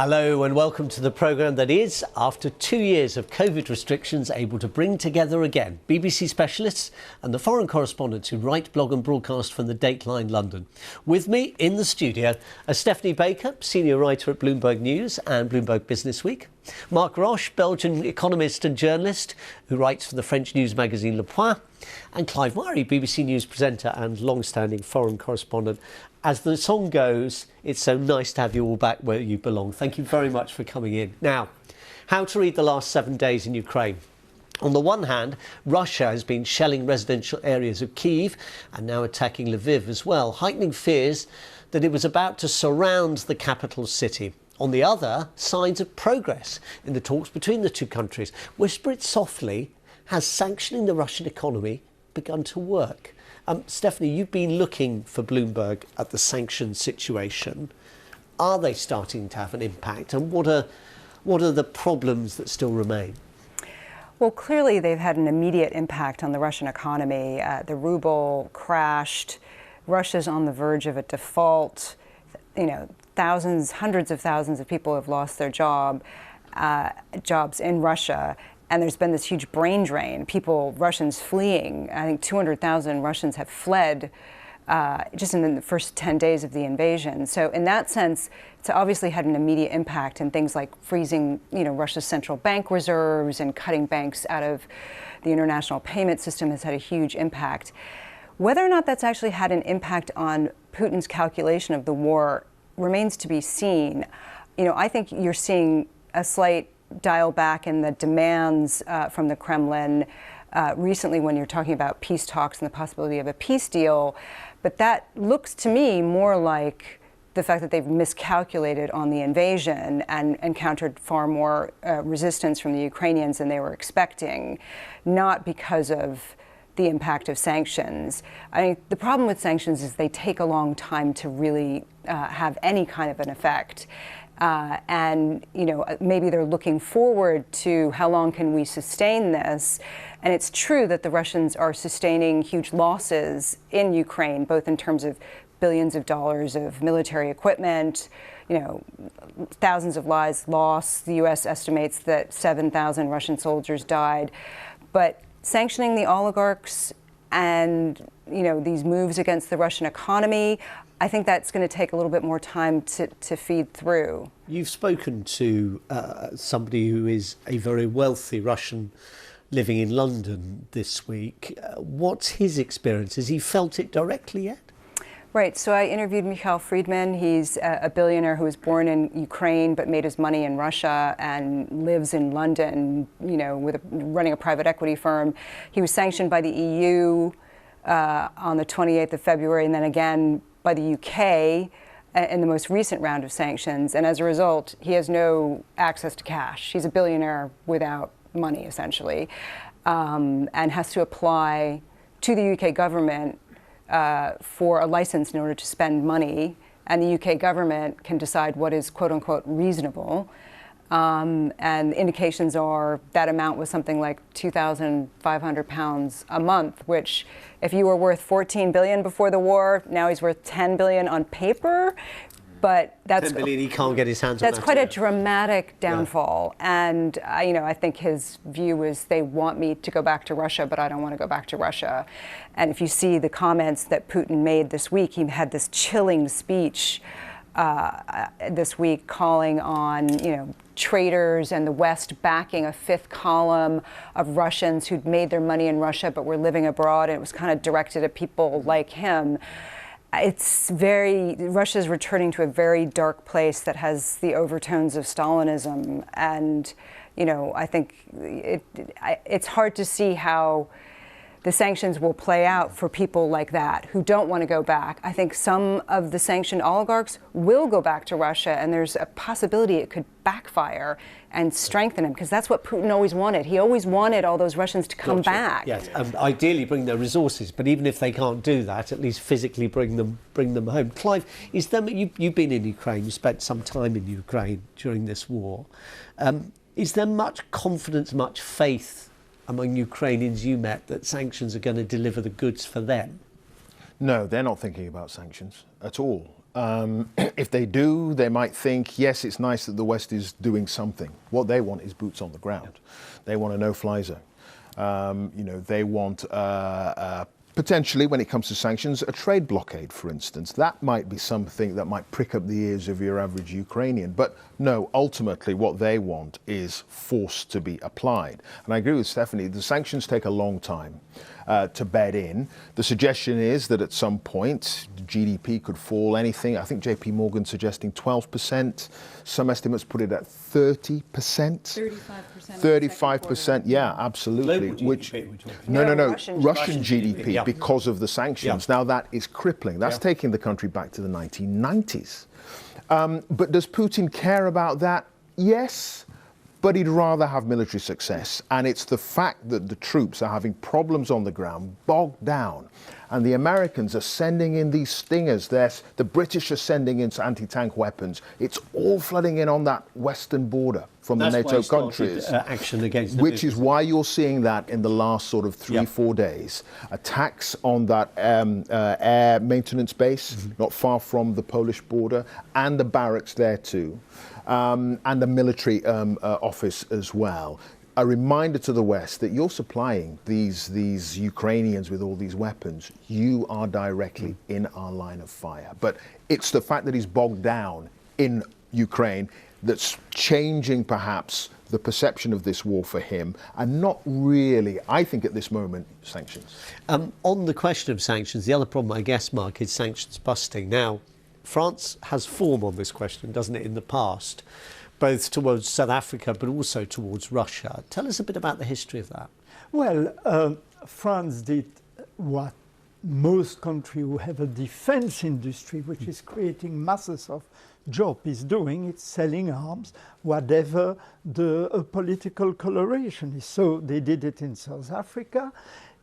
Hello and welcome to the programme that is, after 2 years of COVID restrictions, able to bring together again BBC specialists and the foreign correspondents who write, blog and broadcast from the Dateline London. With me in the studio are Stephanie Baker, senior writer at Bloomberg News and Bloomberg Business Week, Mark Roche, Belgian economist and journalist who writes for the French news magazine Le Point, and Clive Murray, BBC News presenter and long-standing foreign correspondent. As the song goes, it's so nice to have you all back where you belong. Thank you very much for coming in. Now, how to read the last 7 days in Ukraine. On the one hand, Russia has been shelling residential areas of Kyiv and now attacking Lviv as well, heightening fears that it was about to surround the capital city. On the other, signs of progress in the talks between the two countries. Whisper it softly, has sanctioning the Russian economy begun to work? Stephanie, you've been looking for Bloomberg at the sanctions situation. Are they starting to have an impact? And what are the problems that still remain? Well, clearly they've had an immediate impact on the Russian economy. The ruble crashed. Russia's on the verge of a default. Hundreds of thousands of people have lost their jobs in Russia. And there's been this huge brain drain, Russians fleeing. I think 200,000 Russians have fled just in the first 10 days of the invasion. So in that sense, it's obviously had an immediate impact in things like freezing, Russia's central bank reserves and cutting banks out of the international payment system has had a huge impact. Whether or not that's actually had an impact on Putin's calculation of the war remains to be seen. I think you're seeing a slight dial back in the demands from the Kremlin recently when you're talking about peace talks and the possibility of a peace deal. But that looks to me more like the fact that they've miscalculated on the invasion and encountered far more resistance from the Ukrainians than they were expecting, not because of the impact of sanctions. I mean, the problem with sanctions is they take a long time to really have any kind of an effect. Maybe they're looking forward to how long can we sustain this. And it's true that the Russians are sustaining huge losses in Ukraine, both in terms of billions of dollars of military equipment, thousands of lives lost. The U.S. estimates that 7,000 Russian soldiers died. But sanctioning the oligarchs and, these moves against the Russian economy, I think that's going to take a little bit more time to feed through. You've spoken to somebody who is a very wealthy Russian living in London this week. What's his experience? Has he felt it directly yet? Right. So I interviewed Mikhail Friedman. He's a billionaire who was born in Ukraine but made his money in Russia and lives in London, running a private equity firm. He was sanctioned by the EU on the 28th of February and then again by the UK in the most recent round of sanctions. And as a result, he has no access to cash. He's a billionaire without money, essentially, and has to apply to the UK government for a license in order to spend money. And the UK government can decide what is, quote unquote, reasonable. And indications are that amount was something like £2,500 a month, which if you were worth 14 billion before the war, now he's worth 10 billion on paper. But that's 10 billion he can't get his hands on. That's quite a dramatic downfall. Yeah. And I think his view was they want me to go back to Russia, but I don't want to go back to Russia. And if you see the comments that Putin made this week, he had this chilling speech this week calling on, traitors and the West backing a fifth column of Russians who'd made their money in Russia but were living abroad, and it was kind of directed at people like him. Russia's returning to a very dark place that has the overtones of Stalinism, and, I think it's hard to see how the sanctions will play out for people like that who don't want to go back. I think some of the sanctioned oligarchs will go back to Russia, and there's a possibility it could backfire and strengthen him, because that's what Putin always wanted. He always wanted all those Russians to come back. Yes, ideally bring their resources, but even if they can't do that, at least physically bring them home. Clive, you've been in Ukraine, you spent some time in Ukraine during this war. Is there much confidence, much faith among Ukrainians you met that sanctions are going to deliver the goods for them? No, they're not thinking about sanctions at all. If they do, they might think, yes, it's nice that the West is doing something. What they want is boots on the ground. They want a no-fly zone. They want potentially, when it comes to sanctions, a trade blockade, for instance. That might be something that might prick up the ears of your average Ukrainian. But no, ultimately what they want is force to be applied. And I agree with Stephanie, the sanctions take a long time to bed in. The suggestion is that at some point, GDP could fall anything. I think JP Morgan suggesting 12%. Some estimates put it at 30%. 35%. 35%, yeah, absolutely. Global Which GDP, no, Russian GDP yeah. because of the sanctions. Yeah. Now that is crippling. That's Yeah. taking the country back to the 1990s. But does Putin care about that? Yes, but he'd rather have military success. And it's the fact that the troops are having problems on the ground, bogged down. And the Americans are sending in these stingers. The British are sending in anti-tank weapons. It's all flooding in on that western border from the NATO countries. Action against the Which is why you're seeing that in the last sort of 3-4 days. Attacks on that air maintenance base, not far from the Polish border, and the barracks there too, and the military office as well. A reminder to the West that you're supplying these Ukrainians with all these weapons. You are directly in our line of fire. But it's the fact that he's bogged down in Ukraine that's changing perhaps the perception of this war for him, and not really, I think at this moment, sanctions. On the question of sanctions, the other problem, I guess, Mark, is sanctions busting. Now, France has form on this question, doesn't it, in the past, both towards South Africa but also towards Russia. Tell us a bit about the history of that. Well, France did what most countries who have a defense industry, which is creating masses of jobs, is doing. It's selling arms, whatever the political coloration is. So they did it in South Africa.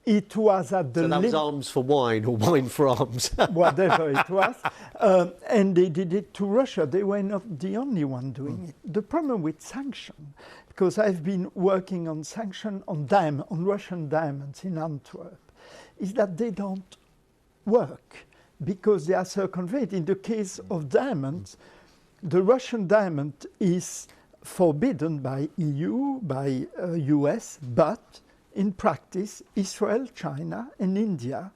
It was at the So that was arms for wine or wine for arms. whatever it was, and they did it to Russia. They were not the only one doing it. The problem with sanction, because I've been working on sanction on Russian diamonds in Antwerp, is that they don't work because they are circumvented. In the case of diamonds, the Russian diamond is forbidden by EU, by US, but in practice, Israel, China, and India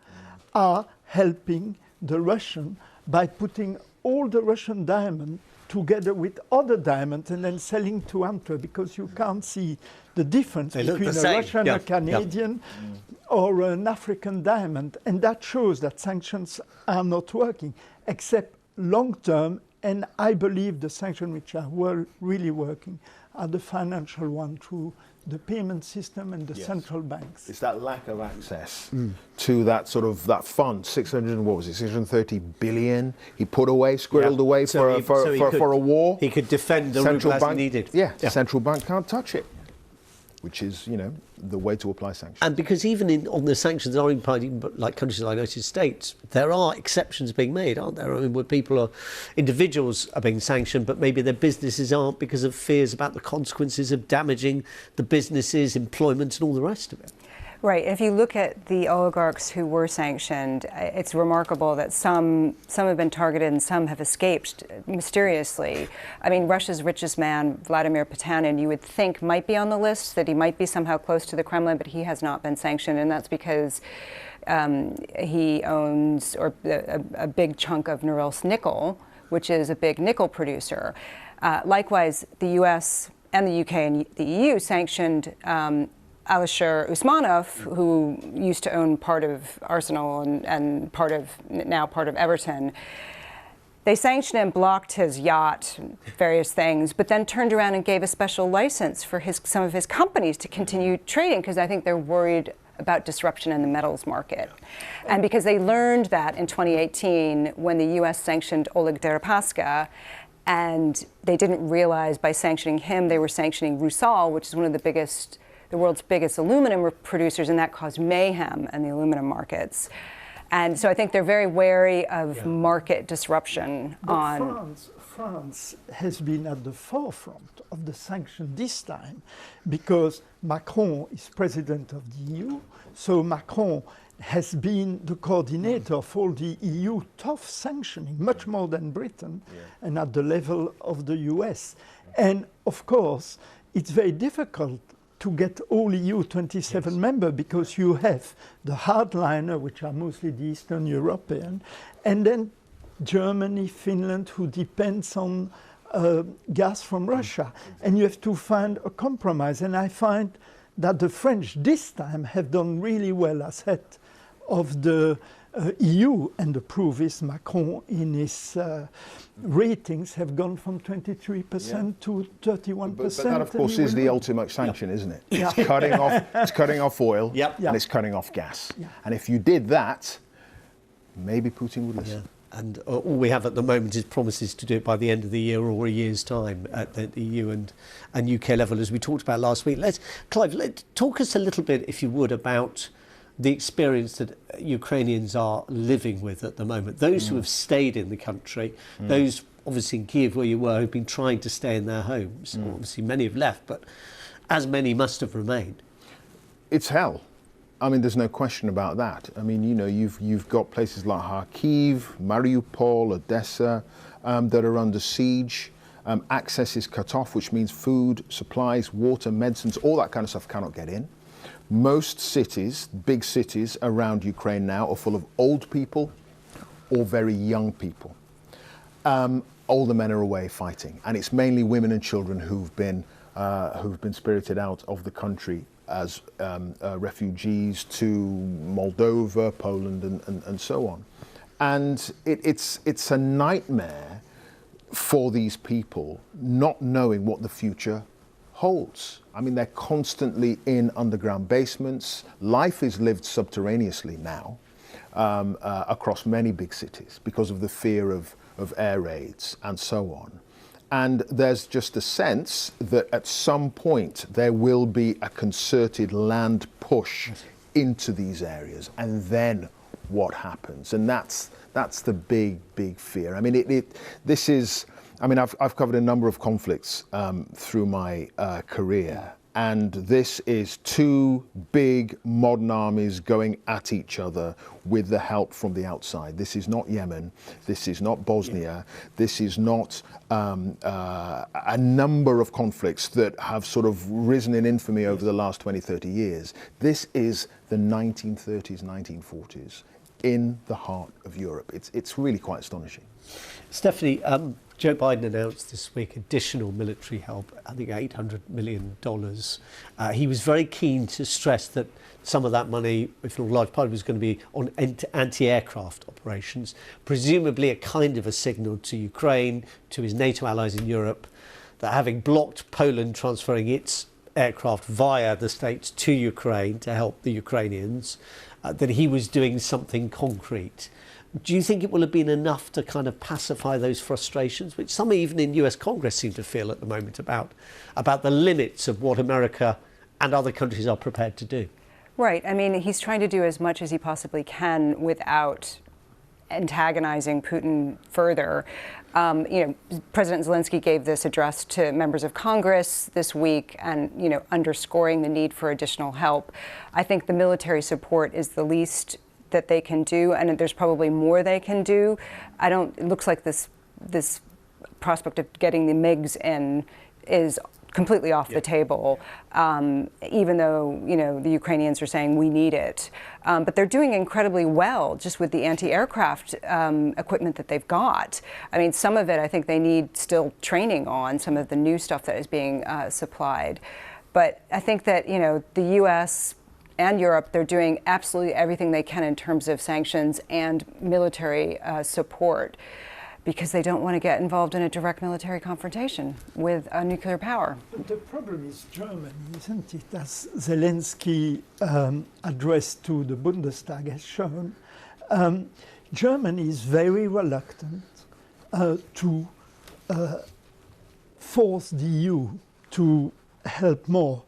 are helping the Russian by putting all the Russian diamond together with other diamonds and then selling to Antwerp, because you can't see the difference between a Russian, a Canadian, or an African diamond. And that shows that sanctions are not working, except long-term. And I believe the sanctions which are really working are the financial one through the payment system and the central banks. It's that lack of access to that sort of that fund, 630 billion he put away, squirreled away for a war. He could defend the ruble as needed. Yeah, central bank can't touch it, which is, the way to apply sanctions. And because even on the sanctions are implied, like countries like the United States, there are exceptions being made, aren't there? I mean, where individuals are being sanctioned, but maybe their businesses aren't because of fears about the consequences of damaging the businesses, employment, and all the rest of it. Right. If you look at the oligarchs who were sanctioned, it's remarkable that some have been targeted and some have escaped mysteriously. I mean, Russia's richest man, Vladimir Putin, you would think might be on the list, that he might be somehow close to the Kremlin, but he has not been sanctioned, and that's because he owns a big chunk of Norilsk nickel, which is a big nickel producer. Likewise, the US and the UK and the EU sanctioned Alisher Usmanov, who used to own part of Arsenal and now part of Everton. They sanctioned him, blocked his yacht, various things, but then turned around and gave a special license for some of his companies to continue trading, because I think they're worried about disruption in the metals market. And because they learned that in 2018 when the US sanctioned Oleg Deripaska, and they didn't realize by sanctioning him they were sanctioning Rusal, which is one of the world's biggest aluminum producers, and that caused mayhem in the aluminum markets. And so I think they're very wary of market disruption. France has been at the forefront of the sanction this time because Macron is president of the EU. So Macron has been the coordinator of all the EU tough sanctioning, much more than Britain, and at the level of the US. And of course, it's very difficult to get all EU 27 members because you have the hardliner, which are mostly the Eastern European, and then Germany, Finland, who depends on gas from Russia. And you have to find a compromise. And I find that the French this time have done really well as head of the EU, and the proof is Macron in his ratings have gone from 23% to 31%. But that, of course, is the ultimate sanction, isn't it? It's cutting off oil, and it's cutting off gas. And if you did that, maybe Putin would listen. And all we have at the moment is promises to do it by the end of the year or a year's time at the EU and UK level, as we talked about last week. Clive, talk us a little bit, if you would, about the experience that Ukrainians are living with at the moment. Those who have stayed in the country, those obviously in Kiev where you were, who've been trying to stay in their homes. Obviously many have left, but as many must have remained. It's hell. I mean, there's no question about that. I mean, you know, you've got places like Kharkiv, Mariupol, Odessa that are under siege. Access is cut off, which means food, supplies, water, medicines, all that kind of stuff cannot get in. Most cities, big cities around Ukraine now, are full of old people or very young people. Older men are away fighting, and it's mainly women and children who've been spirited out of the country as refugees to Moldova, Poland, and so on. And it's a nightmare for these people not knowing what the future holds. I mean, they're constantly in underground basements. Life is lived subterraneously now across many big cities because of the fear of air raids and so on. And there's just a sense that at some point there will be a concerted land push into these areas, and then what happens? And that's the big fear. I mean, this is. I mean, I've covered a number of conflicts through my career, and this is two big modern armies going at each other with the help from the outside. This is not Yemen. This is not Bosnia. This is not a number of conflicts that have sort of risen in infamy over the last 20, 30 years. This is the 1930s, 1940s in the heart of Europe. It's really quite astonishing. Stephanie, Joe Biden announced this week additional military help, I think $800 million. He was very keen to stress that some of that money, if not a large part of it, was going to be on anti-aircraft operations, presumably a kind of a signal to Ukraine, to his NATO allies in Europe, that having blocked Poland transferring its aircraft via the States to Ukraine to help the Ukrainians, that he was doing something concrete. Do you think it will have been enough to kind of pacify those frustrations, which some even in US Congress seem to feel at the moment about the limits of what America and other countries are prepared to do? Right. I mean, he's trying to do as much as he possibly can without antagonizing Putin further. President Zelensky gave this address to members of Congress this week and, underscoring the need for additional help. I think the military support is the least that they can do, and there's probably more they can do. It looks like this prospect of getting the MiGs in is completely off the table, even though, the Ukrainians are saying we need it. But they're doing incredibly well just with the anti-aircraft equipment that they've got. I mean, some of it I think they need still training on, some of the new stuff that is being supplied. But I think that, the U.S. and Europe, they're doing absolutely everything they can in terms of sanctions and military support, because they don't want to get involved in a direct military confrontation with a nuclear power. But the problem is Germany, isn't it? As Zelensky addressed to the Bundestag has shown, Germany is very reluctant to force the EU to help more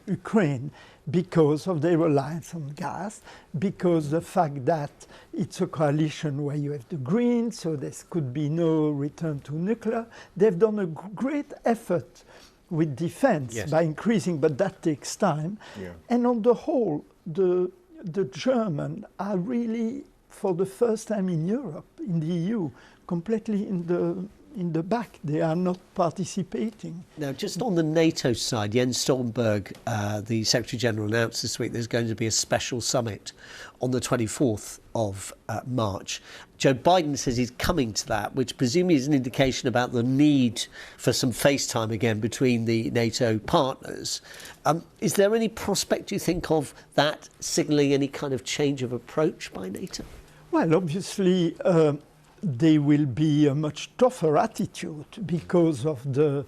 Ukraine, because of their reliance on gas, because the fact that it's a coalition where you have the Greens, so there could be no return to nuclear. They've done a great effort with defense by increasing, but that takes time. Yeah. And on the whole, the the Germans are really, for the first time in Europe, in the EU, completely in the back. They are not participating. Now, just on the NATO side, Jens Stoltenberg, the Secretary General, announced this week there's going to be a special summit on the 24th of March. Joe Biden says he's coming to that, which presumably is an indication about the need for some FaceTime again between the NATO partners. Is there any prospect, you think, of that signalling any kind of change of approach by NATO? Well, obviously, there will be a much tougher attitude because of the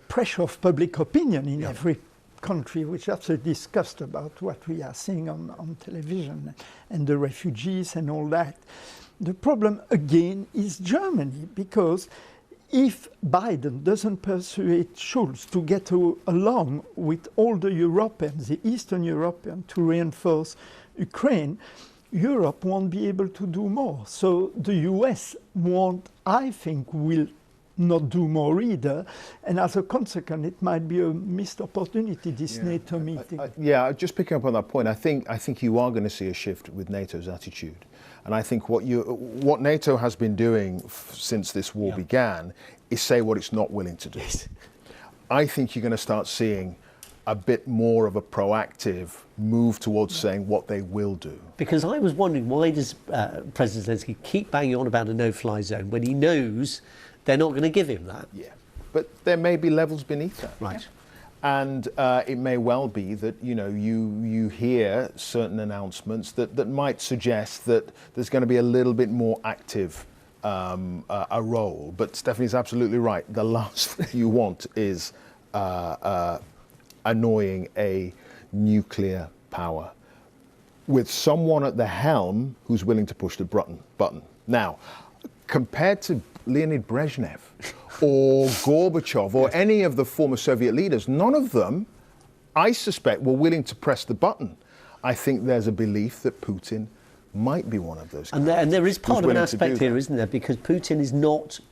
pressure of public opinion in every country, which also discussed about what we are seeing on television and the refugees and all that. The problem again is Germany, because if Biden doesn't persuade Schulz to get along with all the Europeans, the Eastern Europeans, to reinforce Ukraine, Europe won't be able to do more. So the US I think, will not do more either. And as a consequence, it might be a missed opportunity, this NATO meeting. Just picking up on that point, I think you are going to see a shift with NATO's attitude. And I think what NATO has been doing since this war began is say what it's not willing to do. Yes. I think you're going to start seeing a bit more of a proactive move towards saying what they will do. Because I was wondering, why does President Zelensky keep banging on about a no-fly zone when he knows they're not going to give him that? Yeah, but there may be levels beneath that. Right. And it may well be that, you hear certain announcements that might suggest that there's going to be a little bit more active a role. But Stephanie's absolutely right. The last thing you want is annoying a nuclear power with someone at the helm who's willing to push the button. Now, compared to Leonid Brezhnev or Gorbachev or any of the former Soviet leaders, none of them, I suspect, were willing to press the button. I think there's a belief that Putin might be one of those guys. And there is part of an aspect here, isn't there? Because Putin is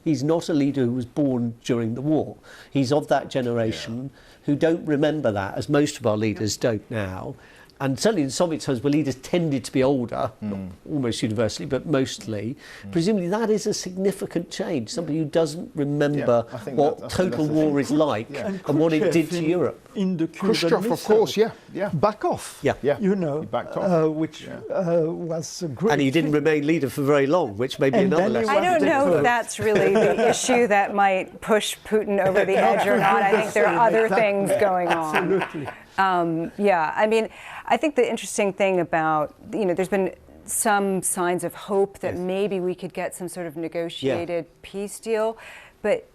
he's not a leader who was born during the war. He's of that generation who don't remember that, as most of our leaders don't now. And certainly in Soviet times, where leaders tended to be older, not almost universally, but mostly, presumably that is a significant change. Somebody who doesn't remember what total war is like and what it did to Europe. In the Khrushchev, of course, back off. He backed off. Which was a great. And he didn't remain leader for very long, which may be another lesson. I don't know if that's really the issue that might push Putin over the edge or not. I think there are other things going on. Absolutely. I mean, I think the interesting thing about, there's been some signs of hope that maybe we could get some sort of negotiated peace deal. But,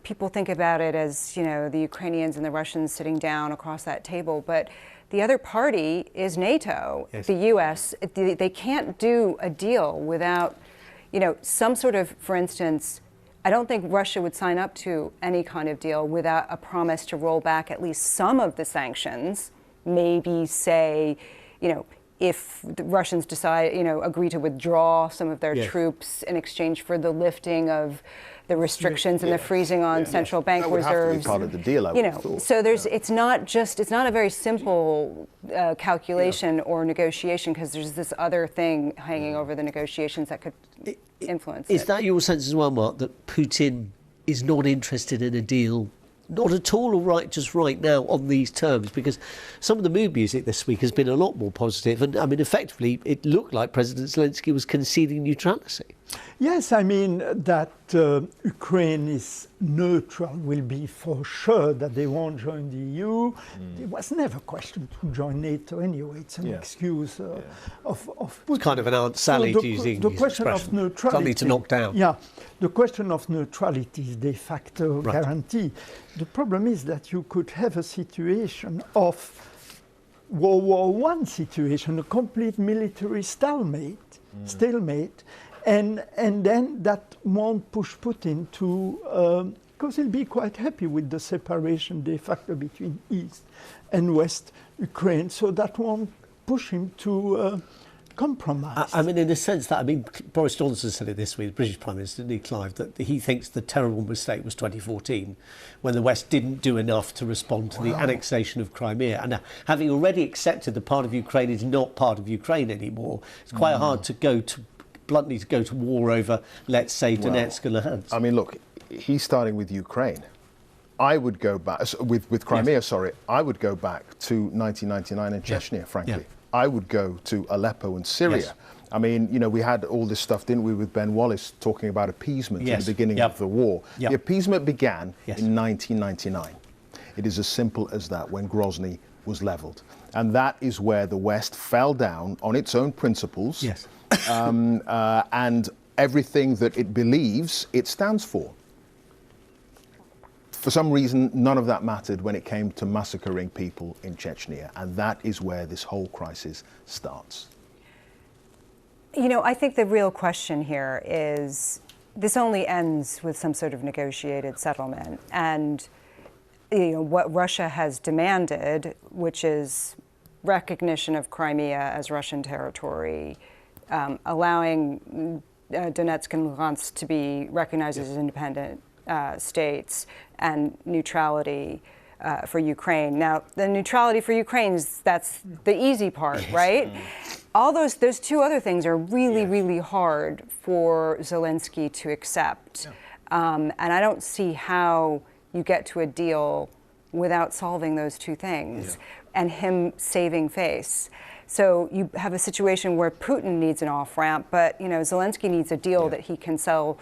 people think about it as, the Ukrainians and the Russians sitting down across that table. But the other party is NATO, the US. They can't do a deal without, some sort of, for instance, I don't think Russia would sign up to any kind of deal without a promise to roll back at least some of the sanctions. Maybe say, if the Russians decide, agree to withdraw some of their troops in exchange for the lifting of the restrictions and the freezing on central bank that would reserves. have to be part of the deal, I would have thought. So it's not a very simple calculation or negotiation, because there's this other thing hanging over the negotiations that could influence it. Is that your sense as well, Mark, that Putin is not interested in a deal? Not at all, or right, just right now on these terms, because some of the mood music this week has been a lot more positive. And I mean, effectively, it looked like President Zelensky was conceding neutrality. Yes, I mean that Ukraine is neutral will be for sure that they won't join the EU. It was never a question to join NATO anyway. It's an excuse of It's kind of an Aunt Sally so using the question of neutrality. Something to knock down. Yeah, the question of neutrality is de facto guarantee. The problem is that you could have a situation of World War I situation, a complete military stalemate, and then that won't push Putin to, because he'll be quite happy with the separation de facto between East and West Ukraine, so that won't push him to compromise. I mean, in a sense that, Boris Johnson said it this week, the British Prime Minister, Nick Clive, that he thinks the terrible mistake was 2014, when the West didn't do enough to respond to the annexation of Crimea. And having already accepted that part of Ukraine is not part of Ukraine anymore, it's quite hard to go to war over, let's say, Donetsk and Luhansk. I mean, look, he's starting with Ukraine. I would go back, with Crimea, sorry, I would go back to 1999 in Chechnya, frankly. Yeah. I would go to Aleppo and Syria. Yes. I mean, we had all this stuff, didn't we, with Ben Wallace talking about appeasement at the beginning of the war. Yep. The appeasement began Yes. in 1999. It is as simple as that, when Grozny was leveled. And that is where the West fell down on its own principles. Yes. And everything that it believes it stands for. For some reason, none of that mattered when it came to massacring people in Chechnya, and that is where this whole crisis starts. I think the real question here is, this only ends with some sort of negotiated settlement, and what Russia has demanded, which is recognition of Crimea as Russian territory, allowing Donetsk and Luhansk to be recognized as independent states, and neutrality for Ukraine. Now, the neutrality for Ukraine, that's the easy part, right? All those two other things are really, really hard for Zelensky to accept. And I don't see how you get to a deal without solving those two things and him saving face. So you have a situation where Putin needs an off-ramp, but Zelensky needs a deal that he can sell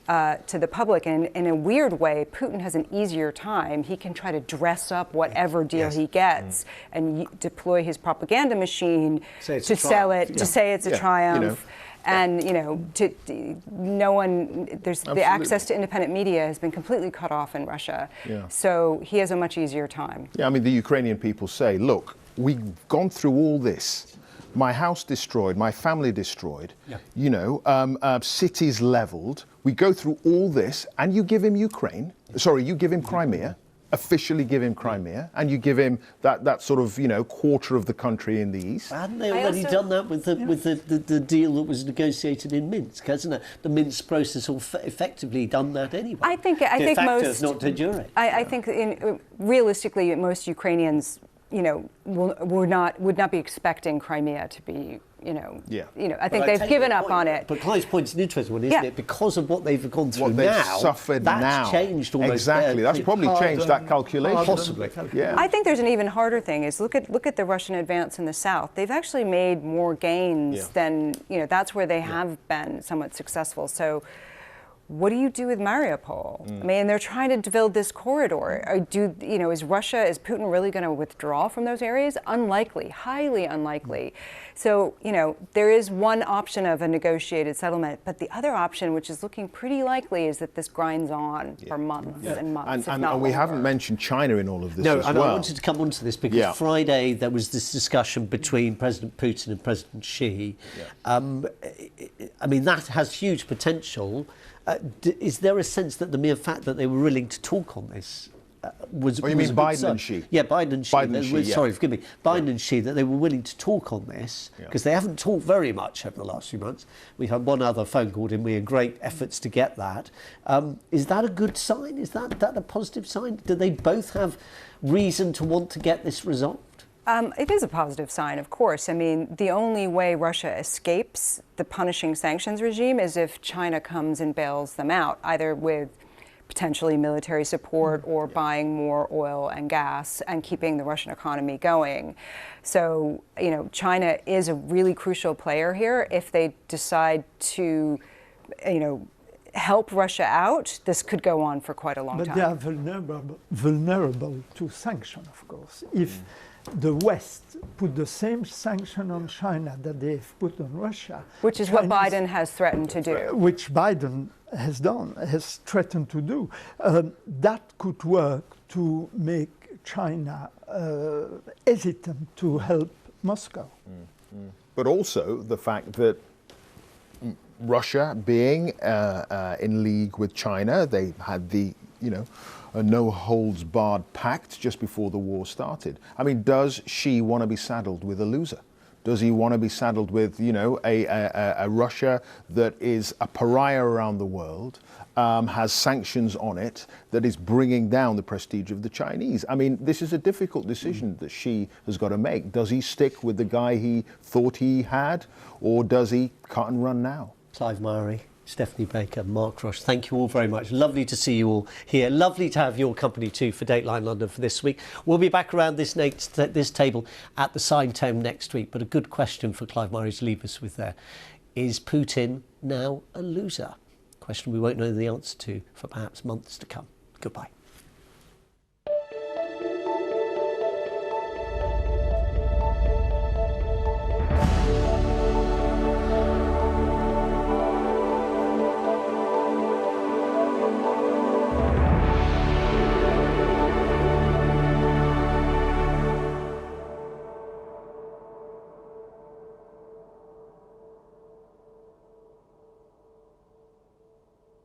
to the public. And in a weird way, Putin has an easier time. He can try to dress up whatever deal he gets and deploy his propaganda machine to sell it, to say it's a triumph. And no one, the access to independent media has been completely cut off in Russia. So he has a much easier time. Yeah, I mean, the Ukrainian people say, look, we've gone through all this. My house destroyed, my family destroyed, cities leveled. We go through all this, and you give him you give him Crimea, officially give him Crimea, and you give him that sort of, quarter of the country in the east. Hadn't they already done that with the deal that was negotiated in Minsk, hasn't it? The Minsk process effectively done that anyway. I think most not de jure. I think realistically, most Ukrainians, would not be expecting Crimea to be, I think they've given up on it. But Clive's point's an interesting one, isn't it? Because of what they've gone through what they've now, suffered that's now. Changed almost. Exactly, that's probably changed that calculation. Possibly. Yeah. I think there's an even harder thing is look at the Russian advance in the south. They've actually made more gains than, that's where they have been somewhat successful. So what do you do with Mariupol? I mean, they're trying to build this corridor. Is Putin really going to withdraw from those areas? Unlikely, highly unlikely. So, there is one option of a negotiated settlement, but the other option, which is looking pretty likely, is that this grinds on for months and months, if not and we longer. haven't mentioned China in all of this as and well. I wanted to come on to this because Friday there was this discussion between President Putin and President Xi. That has huge potential. Is there a sense that the mere fact that they were willing to talk on this was... Oh, you mean Biden and Xi? Yeah, Biden and Xi. Sorry, forgive me. Biden and Xi, that they were willing to talk on this, because they haven't talked very much over the last few months. We've had one other phone call, didn't we? Great efforts to get that. Is that a good sign? Is that a positive sign? Do they both have reason to want to get this resolved? It is a positive sign, of course. I mean, the only way Russia escapes the punishing sanctions regime is if China comes and bails them out, either with potentially military support or buying more oil and gas and keeping the Russian economy going. So, China is a really crucial player here. If they decide to, help Russia out, this could go on for quite a long time. But they are vulnerable to sanction, of course. If the West put the same sanction on China that they've put on Russia, which is what Biden has threatened to do. Which Biden has threatened to do. That could work to make China hesitant to help Moscow. But also the fact that Russia being in league with China, they had the, a no-holds-barred pact just before the war started. I mean, does Xi want to be saddled with a loser? Does he want to be saddled with, you know, a Russia that is a pariah around the world, has sanctions on it, that is bringing down the prestige of the Chinese? I mean, this is a difficult decision that Xi has got to make. Does he stick with the guy he thought he had, or does he cut and run now? Clive Murray, Stephanie Baker, Mark Rush, thank you all very much. Lovely to see you all here. Lovely to have your company too for Dateline London for this week. We'll be back around this table at the side table next week. But a good question for Clive Murray to leave us with there. Is Putin now a loser? Question we won't know the answer to for perhaps months to come. Goodbye.